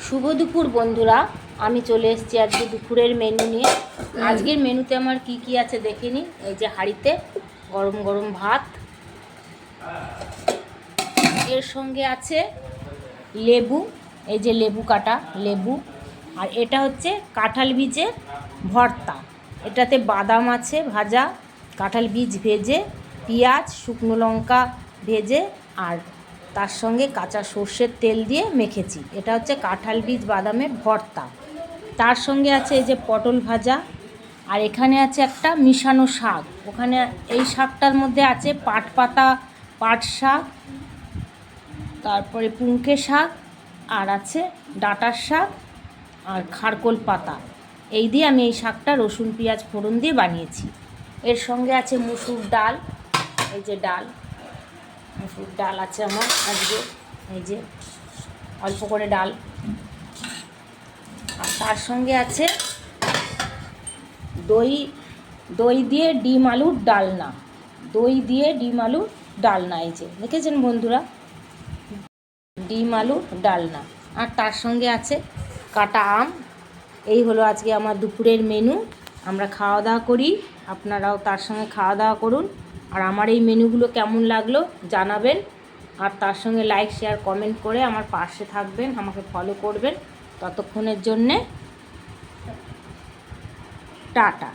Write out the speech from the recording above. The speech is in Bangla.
শুভ দুপুর বন্ধুরা, আমি চলে এসেছি আজকে দুপুরের মেনু নিয়ে। আজকের মেনুতে আমার কি কি আছে দেখে নিই। এই যে হাঁড়িতে গরম গরম ভাত, এর সঙ্গে আছে লেবু, এই যে লেবু কাটা লেবু, আর এটা হচ্ছে কাঁঠাল বীজের ভর্তা। এটাতে বাদাম আছে ভাজা, কাঁঠাল বীজ ভেজে, পেঁয়াজ শুকনো লঙ্কা ভেজে, আর তার সঙ্গে কাঁচা সর্ষের তেল দিয়ে মেখেছি। এটা হচ্ছে কাঁঠাল বীজ বাদামের ভর্তা। তার সঙ্গে আছে এই যে পটল ভাজা, আর এখানে আছে একটা মিশানো শাক। ওখানে এই শাকটার মধ্যে আছে পাট পাতা, পাট শাক, তারপরে পুঙ্কে শাক, আর আছে ডাঁটার শাক আর খারকোল পাতা। এই দিয়ে আমি এই শাকটা রসুন পেঁয়াজ ফোড়ন দিয়ে বানিয়েছি। এর সঙ্গে আছে মুসুর ডাল, এই যে ডাল, মুসুর ডাল আছে আমার আজকে, এই যে অল্প করে ডাল। আর তার সঙ্গে আছে দই, দই দিয়ে ডিম আলুর ডালনা, দই দিয়ে ডিম আলুর ডালনা, এই যে দেখেছেন বন্ধুরা, ডিম আলুর ডালনা। আর তার সঙ্গে আছে কাটা আম। এই হলো আজকে আমার দুপুরের মেনু। আমরা খাওয়া দাওয়া করি, আপনারাও তার সঙ্গে খাওয়া দাওয়া করুন। আর আমার এই মেনুগুলো কেমন লাগলো জানাবেন, আর তার সঙ্গে লাইক শেয়ার কমেন্ট করে আমার পাশে থাকবেন, আমাকে ফলো করবেন। ততক্ষণের জন্যে টাটা।